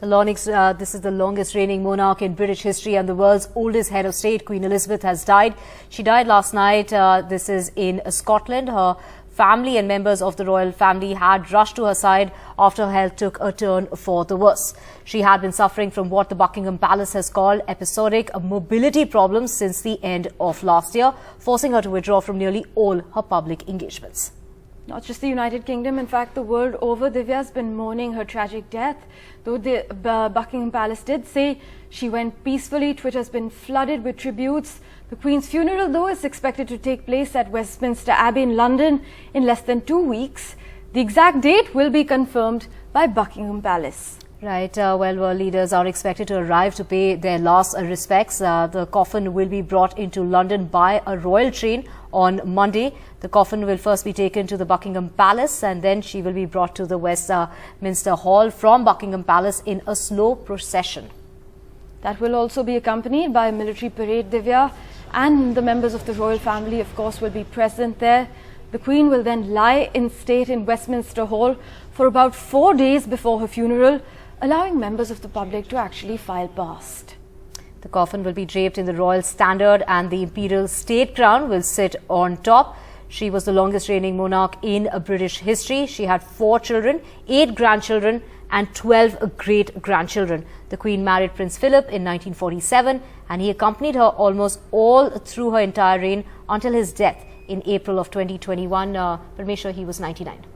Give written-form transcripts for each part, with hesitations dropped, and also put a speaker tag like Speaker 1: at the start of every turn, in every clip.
Speaker 1: This is the longest reigning monarch in British history and the world's oldest head of state. Queen Elizabeth has died. She died last night. This is in Scotland. Her family and members of the royal family had rushed to her side after her health took a turn for the worse. She had been suffering from what the Buckingham Palace has called episodic mobility problems since the end of last year, forcing her to withdraw from nearly all her public engagements.
Speaker 2: Not just the United Kingdom, in fact, the world over, Divya has been mourning her tragic death. Though the Buckingham Palace did say she went peacefully, Twitter's been flooded with tributes. The Queen's funeral, though, is expected to take place at Westminster Abbey in London in less than 2 weeks. The exact date will be confirmed by Buckingham Palace.
Speaker 1: Right. World leaders are expected to arrive to pay their last respects. The coffin will be brought into London by a royal train on Monday. The coffin will first be taken to the Buckingham Palace and then she will be brought to the Westminster Hall from Buckingham Palace in a slow procession.
Speaker 2: That will also be accompanied by a military parade, Divya, and the members of the royal family, of course, will be present there. The Queen will then lie in state in Westminster Hall for about 4 days before her funeral, allowing members of the public to actually file past.
Speaker 1: The coffin will be draped in the royal standard and the imperial state crown will sit on top. She was the longest reigning monarch in British history. She had 4 children, 8 grandchildren and 12 great-grandchildren. The Queen married Prince Philip in 1947 and he accompanied her almost all through her entire reign until his death in April of 2021. Parmeshwar, he was 99.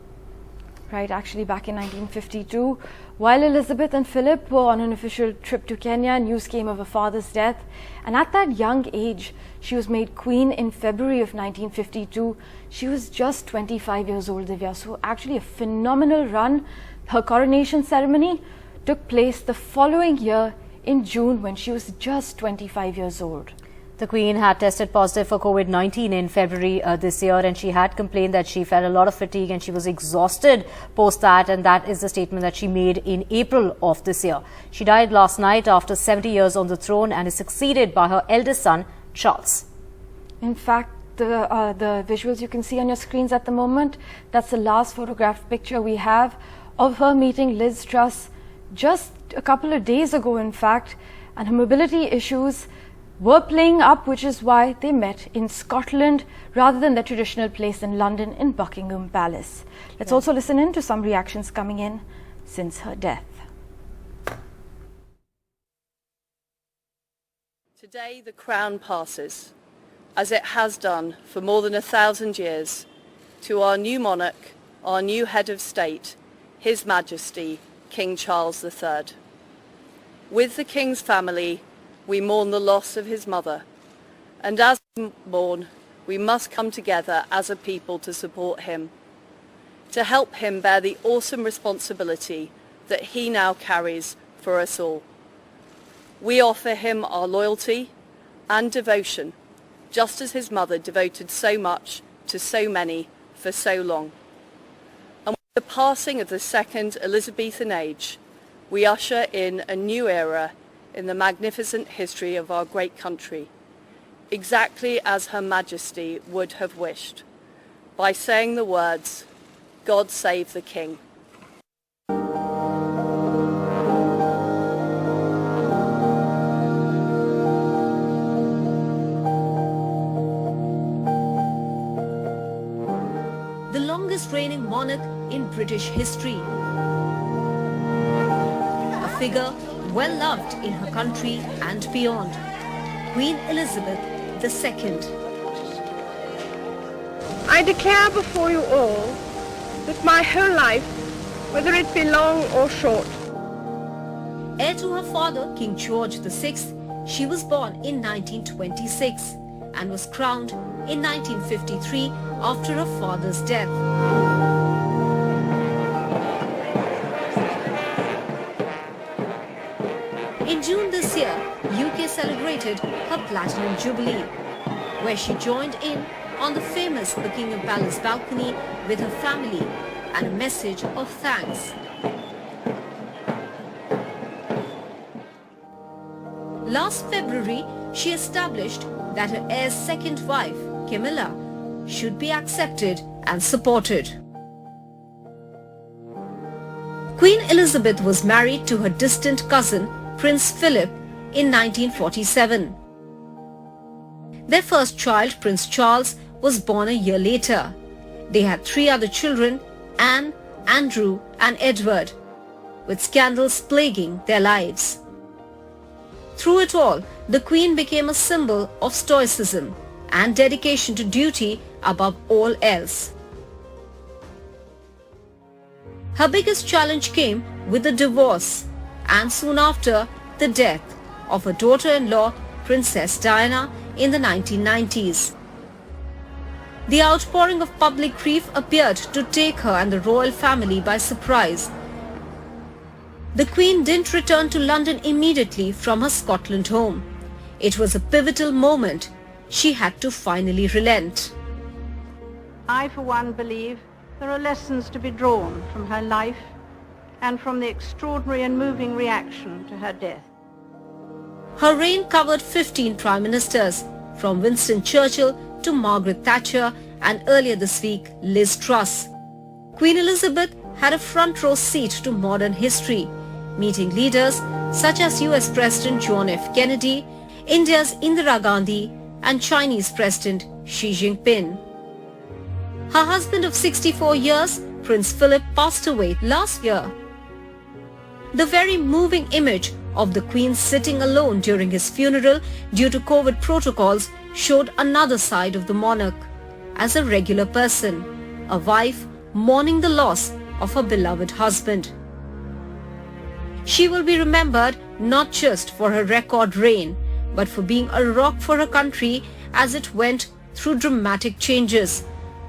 Speaker 2: Right, actually back in 1952, while Elizabeth and Philip were on an official trip to Kenya, news came of her father's death. And at that young age, she was made queen in February of 1952. She was just 25 years old, Divya. So actually a phenomenal run. Her coronation ceremony took place the following year in June when she was just 25 years old.
Speaker 1: The Queen had tested positive for COVID-19 in February this year and she had complained that she felt a lot of fatigue and she was exhausted post that, and that is the statement that she made in April of this year. She died last night after 70 years on the throne and is succeeded by her eldest son, Charles.
Speaker 2: In fact, the visuals you can see on your screens at the moment, that's the last photographed picture we have of her meeting Liz Truss just a couple of days ago, in fact, and her mobility issues were playing up, which is why they met in Scotland rather than their traditional place in London in Buckingham Palace. Let's also listen in to some reactions coming in since her death.
Speaker 3: Today the crown passes, as it has done for more than 1,000 years, to our new monarch, our new head of state, His Majesty King Charles III. With the King's family, we mourn the loss of his mother, and as we mourn, we must come together as a people to support him, to help him bear the awesome responsibility that he now carries for us all. We offer him our loyalty and devotion, just as his mother devoted so much to so many for so long. And with the passing of the second Elizabethan age, we usher in a new era in the magnificent history of our great country, exactly as Her Majesty would have wished, by saying the words, "God save the King."
Speaker 4: The longest reigning monarch in British history. A figure well loved in her country and beyond. Queen Elizabeth II.
Speaker 5: I declare before you all that my whole life, whether it be long or short.
Speaker 4: Heir to her father, King George VI, she was born in 1926 and was crowned in 1953 after her father's death. In June this year, UK celebrated her Platinum Jubilee, where she joined in on the famous Buckingham Palace balcony with her family and a message of thanks. Last February, she established that her heir's second wife, Camilla, should be accepted and supported. Queen Elizabeth was married to her distant cousin, Prince Philip, in 1947. Their first child, Prince Charles, was born a year later. They had 3 other children, Anne, Andrew and Edward, with scandals plaguing their lives. Through it all, the Queen became a symbol of stoicism and dedication to duty above all else. Her biggest challenge came with the divorce and soon after the death of her daughter-in-law, Princess Diana, in the 1990s. The outpouring of public grief appeared to take her and the royal family by surprise. The Queen didn't return to London immediately from her Scotland home. It was a pivotal moment. She had to finally relent.
Speaker 6: I, for one, believe there are lessons to be drawn from her life and from the extraordinary and moving reaction to her death.
Speaker 4: Her reign covered 15 prime ministers, from Winston Churchill to Margaret Thatcher and earlier this week, Liz Truss. Queen Elizabeth had a front row seat to modern history, meeting leaders such as US President John F. Kennedy, India's Indira Gandhi and Chinese President Xi Jinping. Her husband of 64 years, Prince Philip, passed away last year. The very moving image of the Queen sitting alone during his funeral due to COVID protocols showed another side of the monarch as a regular person, a wife mourning the loss of her beloved husband. She will be remembered not just for her record reign, but for being a rock for her country as it went through dramatic changes,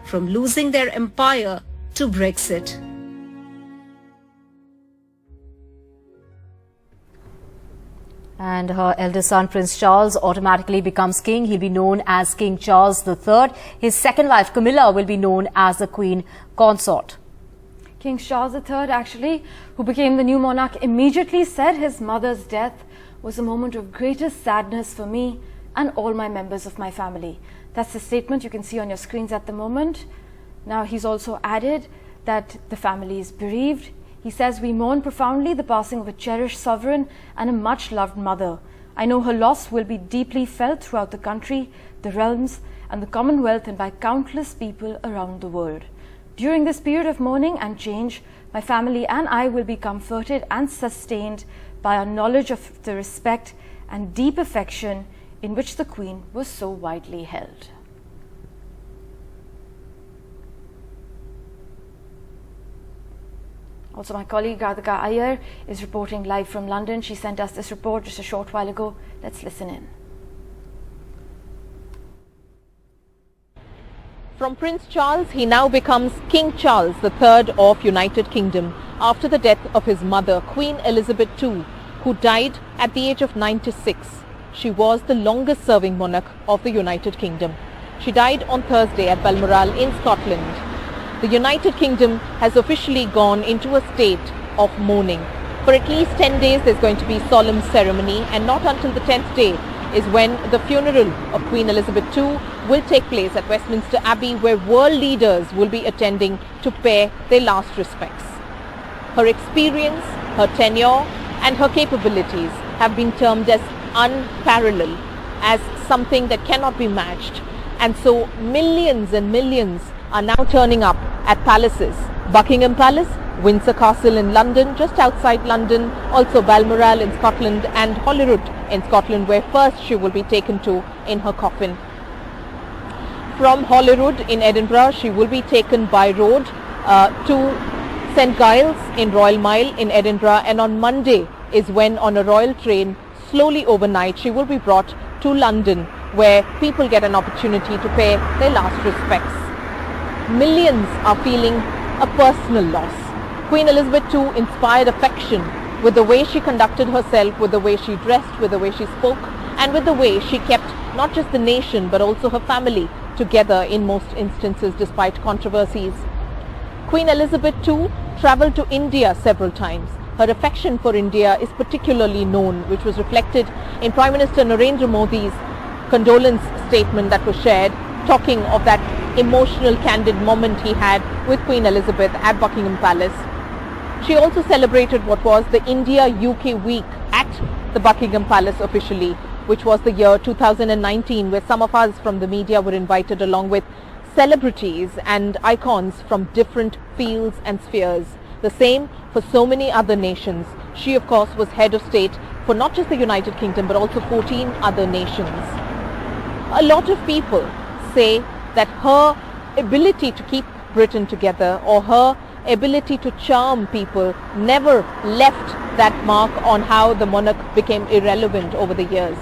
Speaker 4: from losing their empire to Brexit.
Speaker 1: And her eldest son, Prince Charles, automatically becomes king. He'll be known as King Charles III. His second wife, Camilla, will be known as the Queen Consort.
Speaker 2: King Charles III, actually, who became the new monarch, immediately said his mother's death was a moment of greatest sadness for me and all my members of my family. That's the statement you can see on your screens at the moment. Now, he's also added that the family is bereaved. He says, "We mourn profoundly the passing of a cherished sovereign and a much-loved mother. I know her loss will be deeply felt throughout the country, the realms, and the Commonwealth and by countless people around the world. During this period of mourning and change, my family and I will be comforted and sustained by our knowledge of the respect and deep affection in which the Queen was so widely held." Also, my colleague Radhika Iyer is reporting live from London. She sent us this report just a short while ago. Let's listen in.
Speaker 7: From Prince Charles, he now becomes King Charles III of United Kingdom after the death of his mother, Queen Elizabeth II, who died at the age of 96. She was the longest serving monarch of the United Kingdom. She died on Thursday at Balmoral in Scotland. The United Kingdom has officially gone into a state of mourning. For at least 10 days there's going to be solemn ceremony, and not until the 10th day is when the funeral of Queen Elizabeth II will take place at Westminster Abbey, where world leaders will be attending to pay their last respects. Her experience, her tenure and her capabilities have been termed as unparalleled, as something that cannot be matched. And so millions and millions are now turning up at palaces. Buckingham Palace, Windsor Castle in London, just outside London, also Balmoral in Scotland and Holyrood in Scotland, where first she will be taken to in her coffin. From Holyrood in Edinburgh, she will be taken by road to St Giles in Royal Mile in Edinburgh, and on Monday is when, on a royal train, slowly overnight, she will be brought to London, where people get an opportunity to pay their last respects. Millions are feeling a personal loss. Queen Elizabeth II inspired affection with the way she conducted herself, with the way she dressed, with the way she spoke, and with the way she kept not just the nation but also her family together in most instances despite controversies. Queen Elizabeth II travelled to India several times. Her affection for India is particularly known, which was reflected in Prime Minister Narendra Modi's condolence statement that was shared, talking of that emotional, candid moment he had with Queen Elizabeth at Buckingham Palace. She also celebrated what was the India-UK Week at the Buckingham Palace officially, which was the year 2019, where some of us from the media were invited along with celebrities and icons from different fields and spheres. The same for so many other nations. She, of course, was head of state for not just the United Kingdom, but also 14 other nations. A lot of people say that her ability to keep Britain together, or her ability to charm people, never left that mark on how the monarch became irrelevant over the years.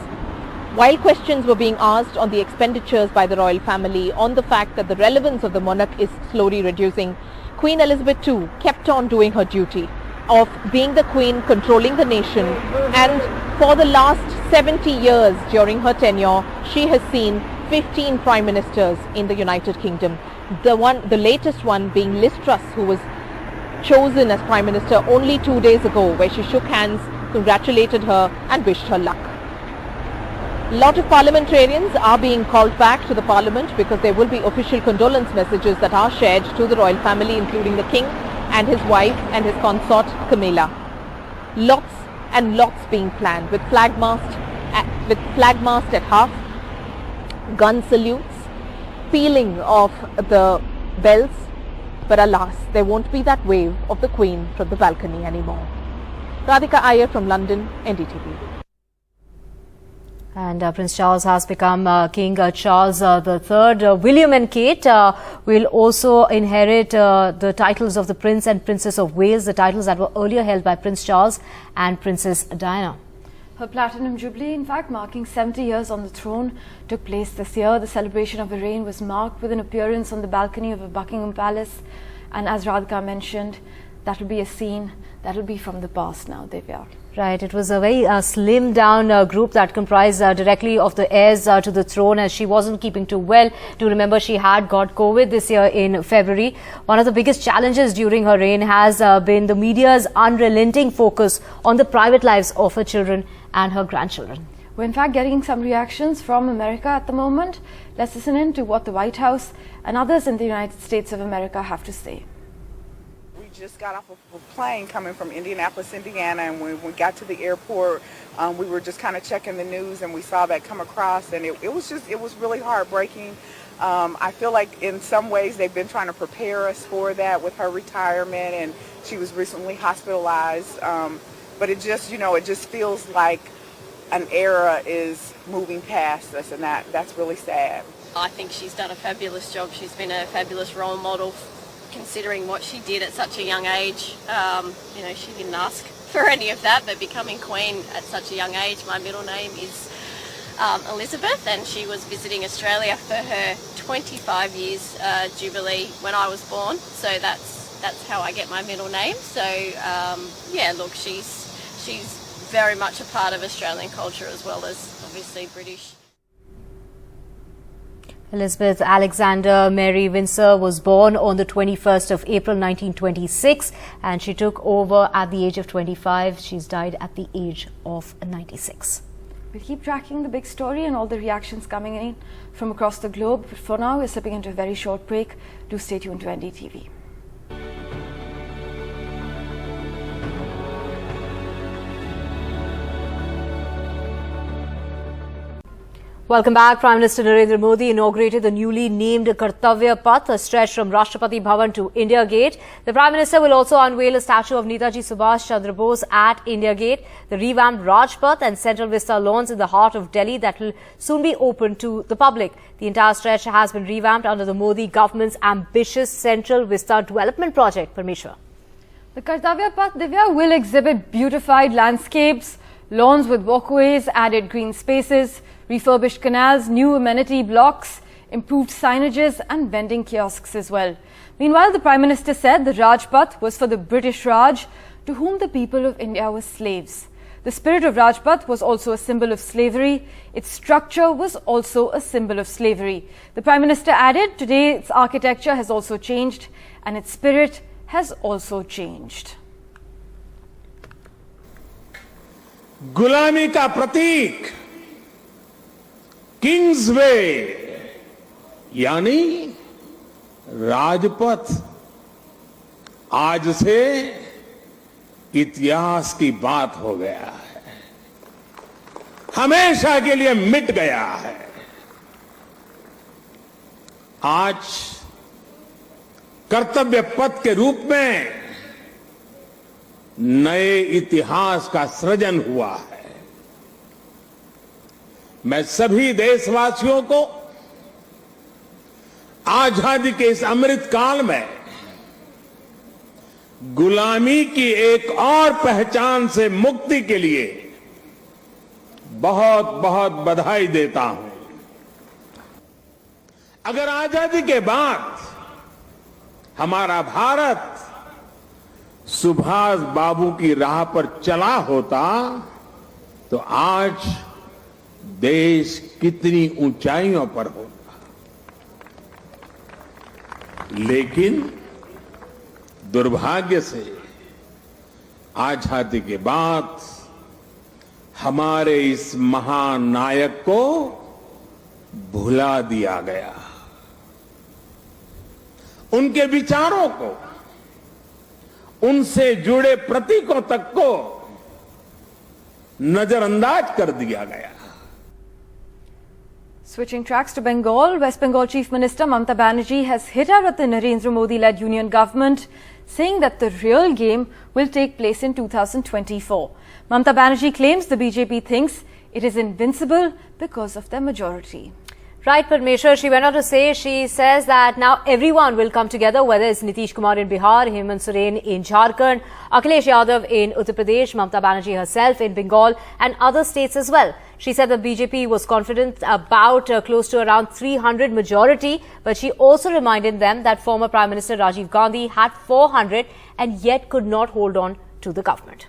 Speaker 7: While questions were being asked on the expenditures by the royal family, on the fact that the relevance of the monarch is slowly reducing, Queen Elizabeth II kept on doing her duty of being the queen, controlling the nation, and for the last 70 years during her tenure, she has seen 15 prime ministers in the United Kingdom. The latest one being Liz Truss, who was chosen as prime minister only 2 days ago, where she shook hands, congratulated her and wished her luck. A lot of parliamentarians are being called back to the parliament because there will be official condolence messages that are shared to the royal family, including the king and his wife and his consort Camilla. Lots and lots being planned, with flag mast at half, gun salutes, pealing of the bells, but alas, there won't be that wave of the Queen from the balcony anymore. Radhika Iyer from London, NDTV.
Speaker 1: And Prince Charles has become King Charles III. William and Kate will also inherit the titles of the Prince and Princess of Wales, the titles that were earlier held by Prince Charles and Princess Diana.
Speaker 2: Her Platinum Jubilee, in fact, marking 70 years on the throne, took place this year. The celebration of her reign was marked with an appearance on the balcony of Buckingham Palace. And as Radhika mentioned, that will be a scene that will be from the past now, Divya.
Speaker 1: Right, it was a very slimmed down group that comprised directly of the heirs to the throne, as she wasn't keeping too well. Do remember she had got COVID this year in February. One of the biggest challenges during her reign has been the media's unrelenting focus on the private lives of her children and her grandchildren.
Speaker 2: We're in fact getting some reactions from America at the moment. Let's listen in to what the White House and others in the United States of America have to say.
Speaker 8: Just got off of a plane coming from Indianapolis, Indiana, and when we got to the airport, we were just kind of checking the news, and we saw that come across, and it was really heartbreaking. I feel like in some ways they've been trying to prepare us for that with her retirement, and she was recently hospitalized. But it just, it just feels like an era is moving past us, and that's really sad.
Speaker 9: I think she's done a fabulous job. She's been a fabulous role model, considering what she did at such a young age. She didn't ask for any of that, but becoming Queen at such a young age. My middle name is Elizabeth, and she was visiting Australia for her 25 years Jubilee when I was born, so that's how I get my middle name. So look, she's very much a part of Australian culture as well as obviously British.
Speaker 1: Elizabeth Alexander Mary Windsor was born on the 21st of April 1926, and she took over at the age of 25. She's died at the age of 96.
Speaker 2: We'll keep tracking the big story and all the reactions coming in from across the globe. But for now, we're slipping into a very short break. Do stay tuned to NDTV.
Speaker 1: Welcome back. Prime Minister Narendra Modi inaugurated the newly named Kartavya Path, a stretch from Rashtrapati Bhavan to India Gate. The Prime Minister will also unveil a statue of Netaji Subhash Chandra Bose at India Gate, the revamped Rajpath and Central Vista lawns in the heart of Delhi that will soon be open to the public. The entire stretch has been revamped under the Modi government's ambitious Central Vista development project. Parmeshwar.
Speaker 2: The Kartavya Path, Divya, will exhibit beautified landscapes, lawns with walkways, added green spaces, refurbished canals, new amenity blocks, improved signages and vending kiosks as well. Meanwhile, the Prime Minister said the Rajpath was for the British Raj, to whom the people of India were slaves. The spirit of Rajpath was also a symbol of slavery. Its structure was also a symbol of slavery. The Prime Minister added, today its architecture has also changed and its spirit has also changed.
Speaker 10: गुलामी का प्रतीक Kings वे यानी राजपथ आज से इतिहास की बात हो गया है, हमेशा के लिए मिट गया है। आज कर्तव्य पथ के रूप में नए इतिहास का सृजन हुआ है। मैं सभी देशवासियों को आजादी के इस अमृत काल में गुलामी की एक और पहचान से मुक्ति के लिए बहुत बहुत बधाई देता हूं। अगर आजादी के बाद हमारा भारत सुभाष बाबू की राह पर चला होता तो आज देश कितनी ऊंचाइयों पर होता। लेकिन दुर्भाग्य से आजादी के बाद हमारे इस महान नायक को भुला दिया गया। उनके विचारों को, उनसे जुड़े प्रतीकों तक को नजरअंदाज कर दिया गया।
Speaker 2: Switching tracks to Bengal, West Bengal Chief Minister Mamata Banerjee has hit out at the Narendra Modi-led union government, saying that the real game will take place in 2024. Mamata Banerjee claims the BJP thinks it is invincible because of their majority.
Speaker 1: Right, Parmeshwar, she went on to say, she says that now everyone will come together, whether it's Nitish Kumar in Bihar, Hemant Soren in Jharkhand, Akhilesh Yadav in Uttar Pradesh, Mamata Banerjee herself in Bengal and other states as well. She said the BJP was confident about close to around 300 majority, but she also reminded them that former Prime Minister Rajiv Gandhi had 400 and yet could not hold on to the government.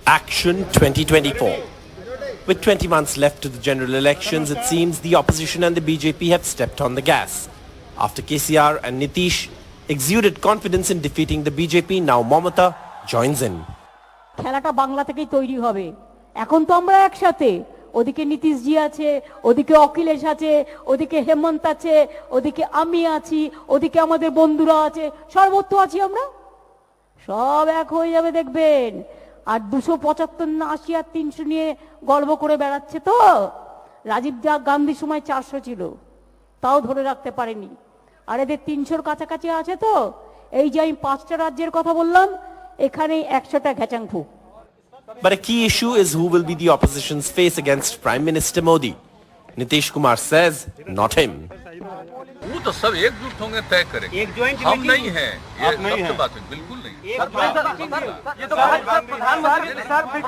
Speaker 11: Action 2024. With 20 months left to the general elections, it seems the opposition and the BJP have stepped on the gas. After KCR and Nitish exuded confidence in defeating the BJP, now Mamata joins in.
Speaker 12: খেলাটা বাংলা থেকেই তৈরি হবে। এখন তো আমরা একসাথে, ওদিকে নীতিশ জি আছে, ওদিকে অখিলেশ আছে, ওদিকে হেমন্ত আছে, ওদিকে আমি আছি, ওদিকে আমাদের বন্ধুরা আছে, সর্বত্র আছি আমরা। সব এক হয়ে যাবে দেখবেন। আর 275 না 80 আর 300 নিয়ে গর্ব করে বেড়াচ্ছে তো। রাজীব গান্ধীর সময় 400 ছিল, তাও ধরে রাখতে পারেনি। আর এদের 300 কাছাকাছি আছে তো। এই যে আমি 5টা রাজ্যের কথা বললাম, এখানে 100টা ঘ্যাচাংফু।
Speaker 11: But a key issue is who will be the opposition's face against Prime Minister Modi. Nitish Kumar says, not him.
Speaker 13: वो तो सब एकजुट होंगे, तय करेंगे। हम नहीं हैं, ये सब बात है, बिल्कुल नहीं। ये तो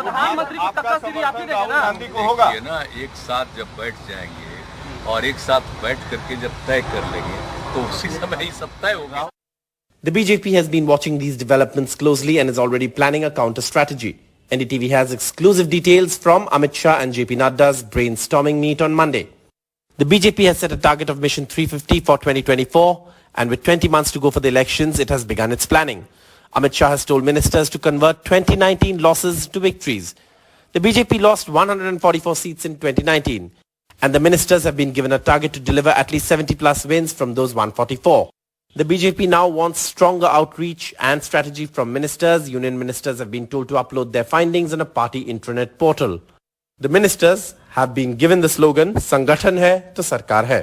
Speaker 13: प्रधानमंत्री की तख्तासीरी आप ही देंगे ना। ये ना एक साथ जब बैठ जाएंगे और एक साथ बैठ करके जब तय कर लेंगे तो उसी समय ही सब तय होगा।
Speaker 11: The BJP has been watching these developments closely and is already planning a counter strategy. NDTV has exclusive details from Amit Shah and JP Nadda's brainstorming meet on Monday. The BJP has set a target of Mission 350 for 2024, and with 20 months to go for the elections, it has begun its planning. Amit Shah has told ministers to convert 2019 losses to victories. The BJP lost 144 seats in 2019, and the ministers have been given a target to deliver at least 70 plus wins from those 144. The BJP now wants stronger outreach and strategy from ministers. Union ministers have been told to upload their findings on a party intranet portal. The ministers have been given the slogan, Sangathan hai to Sarkar hai.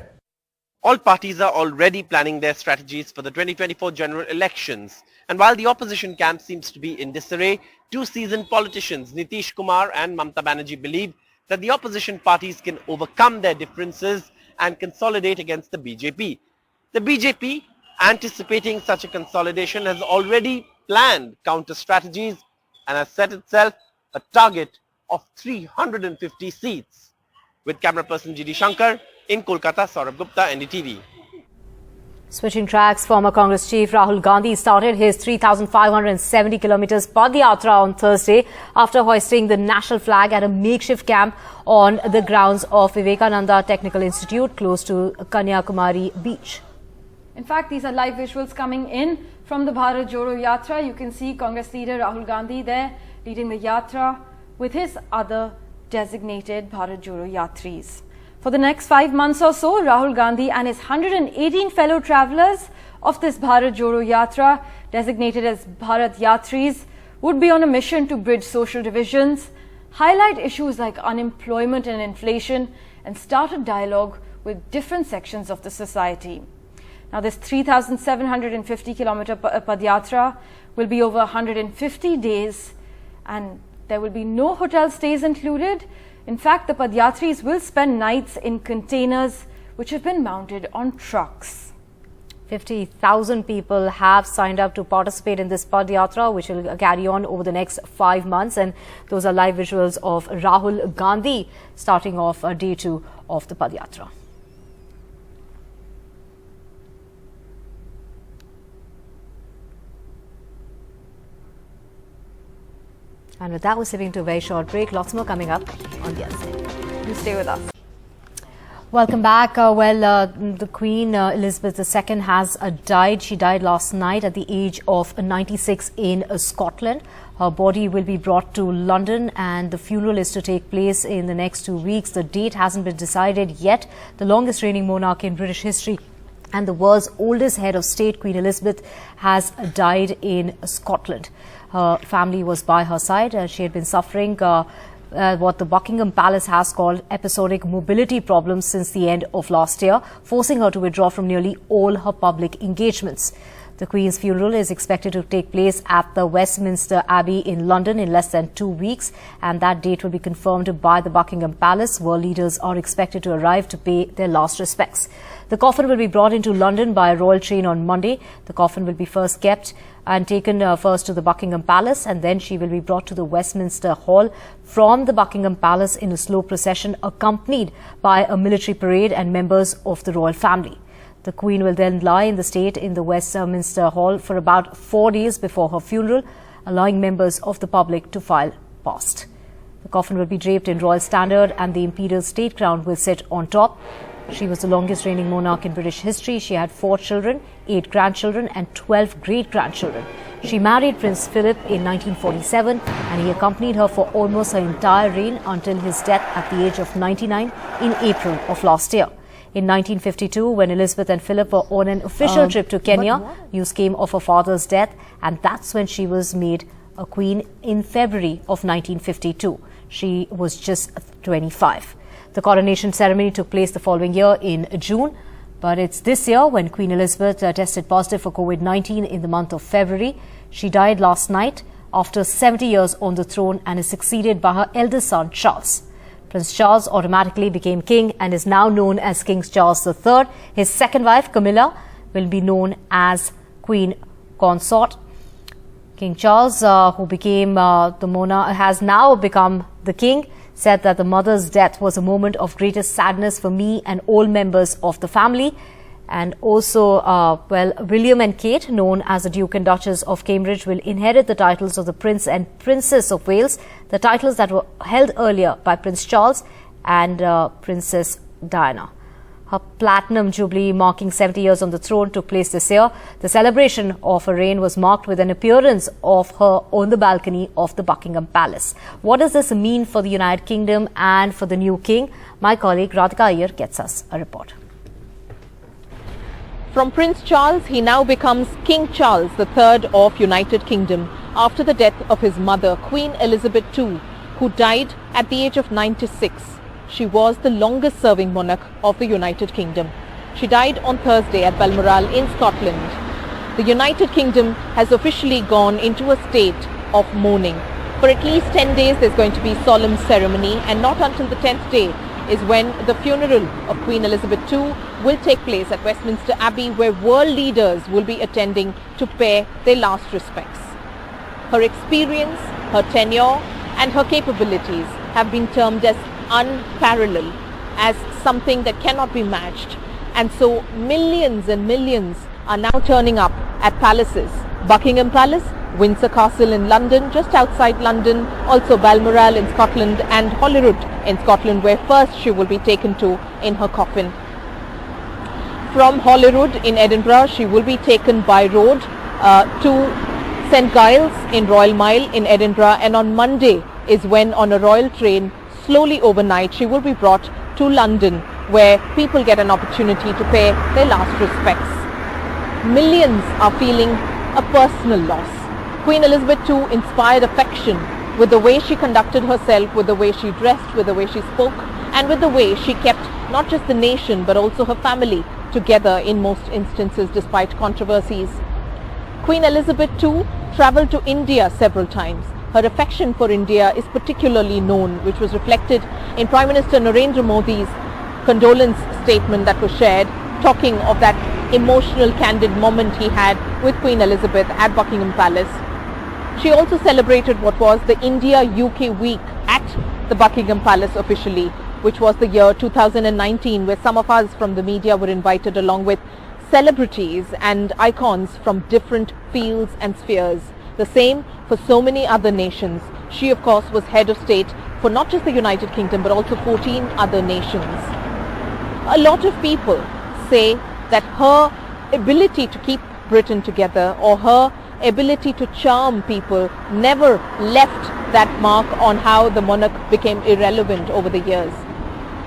Speaker 11: All parties are already planning their strategies for the 2024 general elections. And while the opposition camp seems to be in disarray, two seasoned politicians, Nitish Kumar and Mamata Banerjee, believe that the opposition parties can overcome their differences and consolidate against the BJP. The BJP, anticipating such a consolidation, has already planned counter strategies and has set itself a target of 350 seats. With camera person GD Shankar in Kolkata, Saurabh Gupta, NDTV.
Speaker 1: Switching tracks, former Congress chief Rahul Gandhi started his 3,570 kilometers Yatra on Thursday after hoisting the national flag at a makeshift camp on the grounds of Vivekananda Technical Institute close to Kanyakumari beach.
Speaker 2: In fact, these are live visuals coming in from the Bharat Jodo Yatra. You can see Congress leader Rahul Gandhi there leading the Yatra with his other designated Bharat Jodo Yatris. For the next 5 months or so, Rahul Gandhi and his 118 fellow travellers of this Bharat Jodo Yatra, designated as Bharat Yatris, would be on a mission to bridge social divisions, highlight issues like unemployment and inflation, and start a dialogue with different sections of the society. Now, this 3,750-kilometer Padyatra will be over 150 days, and there will be no hotel stays included. In fact, the Padyatris will spend nights in containers which have been mounted on trucks.
Speaker 1: 50,000 people have signed up to participate in this Padyatra, which will carry on over the next 5 months. And those are live visuals of Rahul Gandhi starting off day 2 of the Padyatra. And with that, we're slipping to a very short break. Lots more coming up on the other side.
Speaker 2: You stay with us.
Speaker 1: Welcome back. The Queen Elizabeth II has died. She died last night at the age of 96 in Scotland. Her body will be brought to London and the funeral is to take place in the next 2 weeks. The date hasn't been decided yet. The longest reigning monarch in British history and the world's oldest head of state, Queen Elizabeth, has died in Scotland. Her family was by her side. She had been suffering what the Buckingham Palace has called episodic mobility problems since the end of last year, forcing her to withdraw from nearly all her public engagements. The Queen's funeral is expected to take place at the Westminster Abbey in London in less than 2 weeks, and that date will be confirmed by the Buckingham Palace. World leaders are expected to arrive to pay their last respects. The coffin will be brought into London by a royal train on Monday. The coffin will be first kept and taken first to the Buckingham Palace, and then she will be brought to the Westminster Hall from the Buckingham Palace in a slow procession accompanied by a military parade and members of the royal family. The Queen will then lie in the state in the Westminster Hall for about 4 days before her funeral, allowing members of the public to file past. The coffin will be draped in royal standard and the imperial state crown will sit on top. She was the longest reigning monarch in British history. She had 4 children, 8 grandchildren and 12 great-grandchildren. She married Prince Philip in 1947 and he accompanied her for almost her entire reign until his death at the age of 99 in April of last year. In 1952, when Elizabeth and Philip were on an official trip to Kenya, news came of her father's death, and that's when she was made a queen in February of 1952. She was just 25. The coronation ceremony took place the following year in June, but it's this year when Queen Elizabeth tested positive for COVID-19 in the month of February. She died last night after 70 years on the throne and is succeeded by her eldest son, Charles. Prince Charles automatically became king and is now known as King Charles III. His second wife, Camilla, will be known as Queen Consort. King Charles, who became the monarch, has now become the king, said that the mother's death was a moment of greatest sadness for me and all members of the family. And also, William and Kate, known as the Duke and Duchess of Cambridge, will inherit the titles of the Prince and Princess of Wales, the titles that were held earlier by Prince Charles and Princess Diana. Her Platinum Jubilee, marking 70 years on the throne, took place this year. The celebration of her reign was marked with an appearance of her on the balcony of the Buckingham Palace. What does this mean for the United Kingdom and for the new king? My colleague Radhika Iyer gets us a report.
Speaker 7: From Prince Charles, he now becomes King Charles III of United Kingdom after the death of his mother, Queen Elizabeth II, who died at the age of 96. She was the longest serving monarch of the United Kingdom. She died on Thursday at Balmoral in Scotland. The United Kingdom has officially gone into a state of mourning. For at least 10 days there's going to be solemn ceremony, and not until the 10th day is when the funeral of Queen Elizabeth II will take place at Westminster Abbey, where world leaders will be attending to pay their last respects. Her experience, her tenure and her capabilities have been termed as unparalleled, as something that cannot be matched. And so millions and millions are now turning up at palaces. Buckingham Palace, Windsor Castle in London, just outside London, also Balmoral in Scotland and Holyrood in Scotland, where first she will be taken to in her coffin. From Holyrood in Edinburgh, she will be taken by road to St Giles in Royal Mile in Edinburgh, and on Monday is when, on a royal train, slowly overnight, she will be brought to London, where people get an opportunity to pay their last respects. Millions are feeling a personal loss. Queen Elizabeth II inspired affection with the way she conducted herself, with the way she dressed, with the way she spoke, and with the way she kept not just the nation but also her family together in most instances despite controversies. Queen Elizabeth II travelled to India several times. Her affection for India is particularly known, which was reflected in Prime Minister Narendra Modi's condolence statement that was shared, talking of that emotional, candid moment he had with Queen Elizabeth at Buckingham Palace. She also celebrated what was the India-UK Week at the Buckingham Palace officially, which was the year 2019, where some of us from the media were invited along with celebrities and icons from different fields and spheres. The same for so many other nations. She, of course, was head of state for not just the United Kingdom but also 14 other nations. A lot of people say that her ability to keep Britain together or her ability to charm people never left that mark on how the monarch became irrelevant over the years.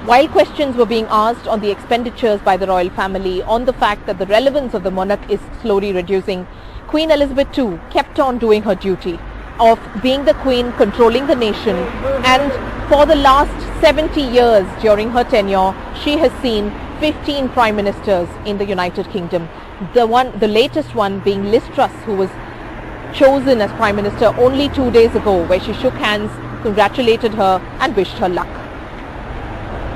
Speaker 7: While questions were being asked on the expenditures by the royal family, on the fact that the relevance of the monarch is slowly reducing, Queen Elizabeth II kept on doing her duty of being the queen, controlling the nation, and for the last 70 years during her tenure, she has seen 15 prime ministers in the United Kingdom. The latest one being Liz Truss, who was chosen as prime minister only 2 days ago, where she shook hands, congratulated her and wished her luck.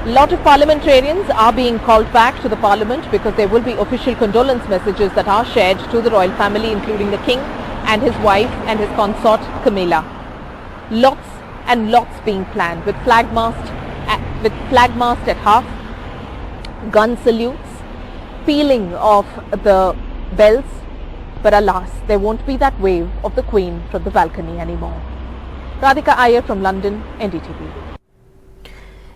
Speaker 7: A lot of parliamentarians are being called back to the parliament because there will be official condolence messages that are shared to the royal family, including the king and his wife and his consort Camilla. Lots and lots being planned with flag mast at half, gun salutes, pealing of the bells, but alas, there won't be that wave of the Queen from the balcony anymore. Radhika Iyer from London, NDTV.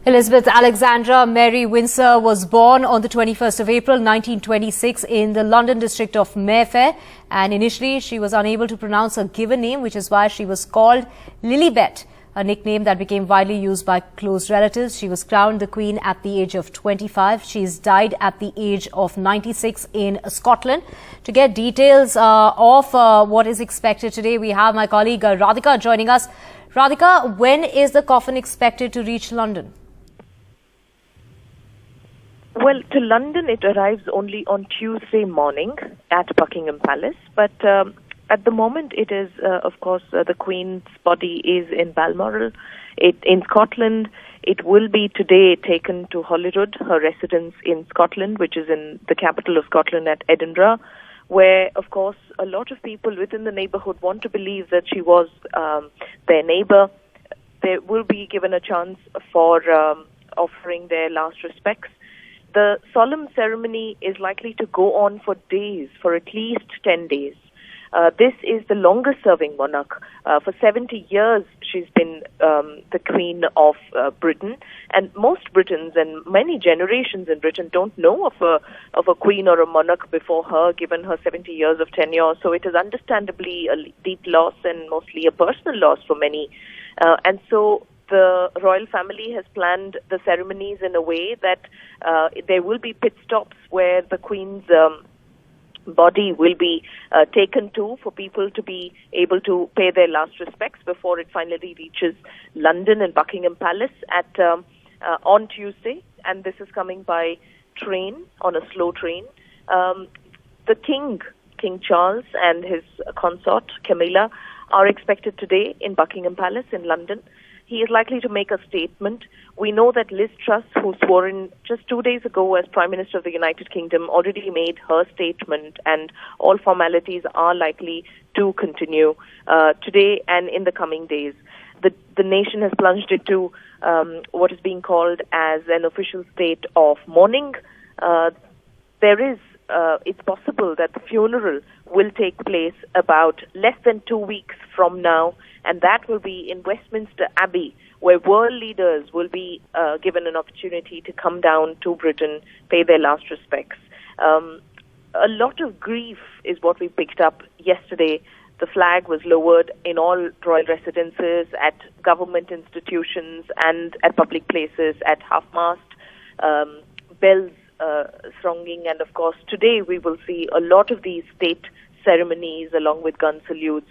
Speaker 1: Elizabeth Alexandra Mary Windsor was born on the 21st of April 1926 in the London district of Mayfair, and initially she was unable to pronounce her given name, which is why she was called Lilibet, a nickname that became widely used by close relatives. She was crowned the Queen at the age of 25. She's died at the age of 96 in Scotland. To get details of what is expected today, we have my colleague Radhika joining us. Radhika, when is the coffin expected to reach London?
Speaker 14: Well, to London it arrives only on Tuesday morning at Buckingham Palace, but at the moment it is, of course, the Queen's body is in Balmoral. In Scotland, it will be today taken to Holyrood, her residence in Scotland, which is in the capital of Scotland at Edinburgh, where, of course, a lot of people within the neighbourhood want to believe that she was their neighbour. They will be given a chance for offering their last respects. The solemn ceremony is likely to go on for days, for at least 10 days. This is the longest-serving monarch. For 70 years, she's been the Queen of Britain, and most Britons and many generations in Britain don't know of a queen or a monarch before her, given her 70 years of tenure. So it is understandably a deep loss and mostly a personal loss for many. And so the royal family has planned the ceremonies in a way that there will be pit stops where the Queen's body will be taken to for people to be able to pay their last respects before it finally reaches London and Buckingham Palace on Tuesday. And this is coming by train, on a slow train. The King Charles and his consort Camilla are expected today in Buckingham Palace in London. He is likely to make a statement. We know that Liz Truss, who swore in just 2 days ago as Prime Minister of the United Kingdom, already made her statement, and all formalities are likely to continue today and in the coming days. The nation has plunged into what is being called as an official state of mourning. It's possible that the funeral will take place about less than 2 weeks from now, and that will be in Westminster Abbey, where world leaders will be given an opportunity to come down to Britain, pay their last respects. A lot of grief is what we picked up yesterday. The flag was lowered in all royal residences, at government institutions, and at public places at half-mast, bells thronging, and of course today we will see a lot of these state ceremonies along with gun salutes.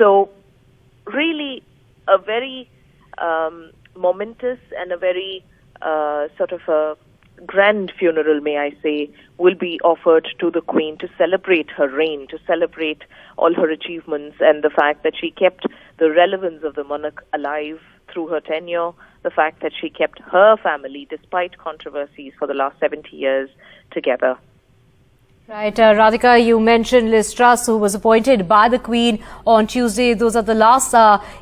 Speaker 14: So really a very momentous and a very sort of a grand funeral, may I say, will be offered to the Queen to celebrate her reign, to celebrate all her achievements and the fact that she kept the relevance of the monarch alive through her tenure, the fact that she kept her family, despite controversies for the last 70 years, together.
Speaker 1: Right, Radhika, you mentioned Liz Truss, who was appointed by the Queen on Tuesday. Those are the last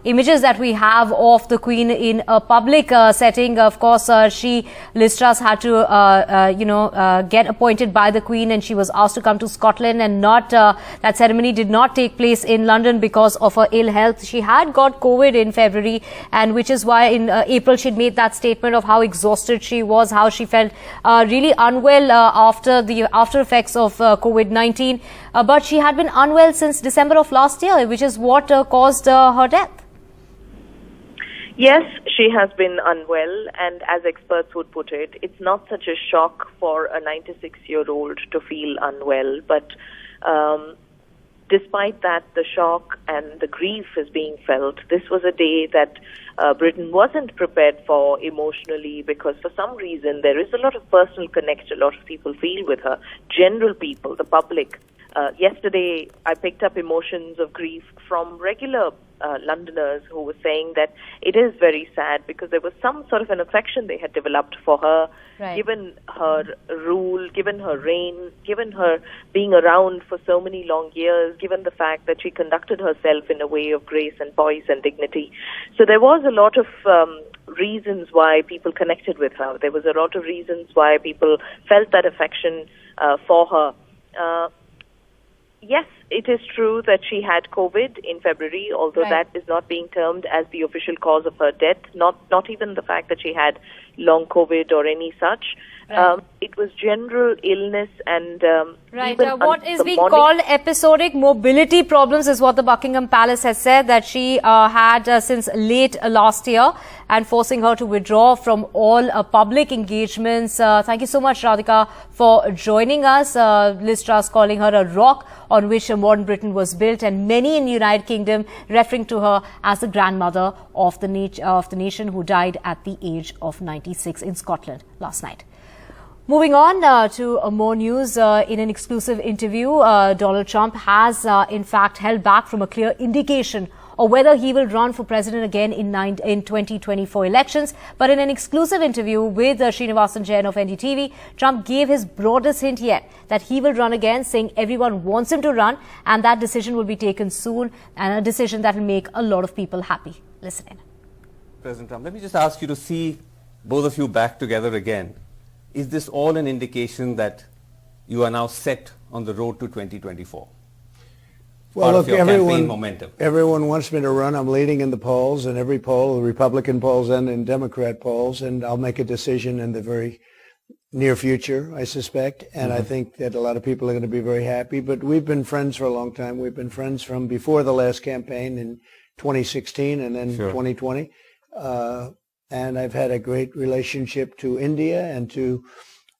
Speaker 1: images that we have of the Queen in a public setting. Of course, Liz Truss had to, get appointed by the Queen, and she was asked to come to Scotland, and that ceremony did not take place in London because of her ill health. She had got COVID in February, and which is why in April she'd made that statement of how exhausted she was, how she felt really unwell after the after effects of COVID-19, but she had been unwell since December of last year, which is what caused her death.
Speaker 14: Yes, she has been unwell, and as experts would put it, it's not such a shock for a 96-year-old to feel unwell, but despite that, the shock and the grief is being felt. This was a day that Britain wasn't prepared for emotionally, because for some reason there is a lot of personal connection a lot of people feel with her. General people, the public. Yesterday I picked up emotions of grief from regular Londoners who were saying that it is very sad because there was some sort of an affection they had developed for her,
Speaker 1: right,
Speaker 14: given her rule, given her reign, given her being around for so many long years, given the fact that she conducted herself in a way of grace and poise and dignity. So there was a lot of reasons why people connected with her. There was a lot of reasons why people felt that affection for her. Yes, it is true that she had COVID in February, although
Speaker 1: right,
Speaker 14: that is not being termed as the official cause of her death. Not even the fact that she had long COVID or any such.
Speaker 1: Right.
Speaker 14: It was general illness and
Speaker 1: right.
Speaker 14: Even
Speaker 1: What is being called episodic mobility problems is what the Buckingham Palace has said that she had since late last year, and forcing her to withdraw from all public engagements. Thank you so much, Radhika, for joining us. Liz Truss calling her a rock on which modern Britain was built, and many in the United Kingdom referring to her as the grandmother of the nation, who died at the age of 96 in Scotland last night. Moving on to more news, in an exclusive interview, Donald Trump has in fact held back from a clear indication of whether he will run for president again in 2024 elections. But in an exclusive interview with Srinivasan Jain of NDTV, Trump gave his broadest hint yet that he will run again, saying everyone wants him to run, and that decision will be taken soon, and a decision that will make a lot of people happy. Listen in.
Speaker 15: President Trump, let me just ask you to see both of you back together again. Is this all an indication that you are now set on the road to 2024?
Speaker 16: Well, look,
Speaker 15: momentum.
Speaker 16: Everyone wants me to run. I'm leading in the polls, in every poll, the Republican polls and in Democrat polls, and I'll make a decision in the very near future, I suspect, and I think that a lot of people are going to be very happy. But we've been friends for a long time. We've been friends from before the last campaign in 2016 and then 2020. And I've had a great relationship to India and to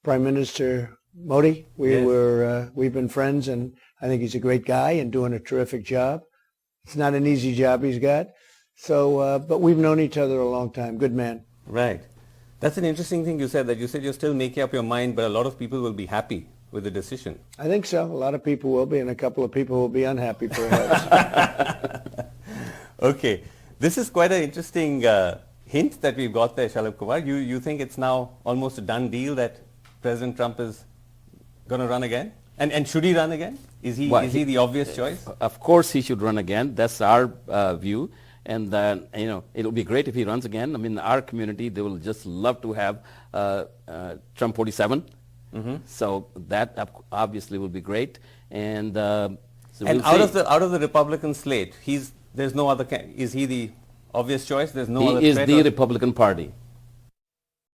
Speaker 16: Prime Minister Modi. We've been friends, and I think he's a great guy and doing a terrific job. It's not an easy job he's got. So, but we've known each other a long time. Good man.
Speaker 15: Right. That's an interesting thing you said, that you said you're still making up your mind, but a lot of people will be happy with the decision.
Speaker 16: I think so. A lot of people will be, and a couple of people will be unhappy, perhaps.
Speaker 15: Okay. This is quite an interesting hint that we've got there, Shalabh Kumar. You think it's now almost a done deal that President Trump is going to run again? And should he run again? Is he the obvious choice?
Speaker 17: Of course he should run again. That's our view. And it'll be great if he runs again. I mean, our community, they will just love to have Trump 47. So that obviously will be great. And
Speaker 15: so out of the Republican slate, there's no other. Is he the obvious choice? There's no other.
Speaker 17: He is the Republican Party.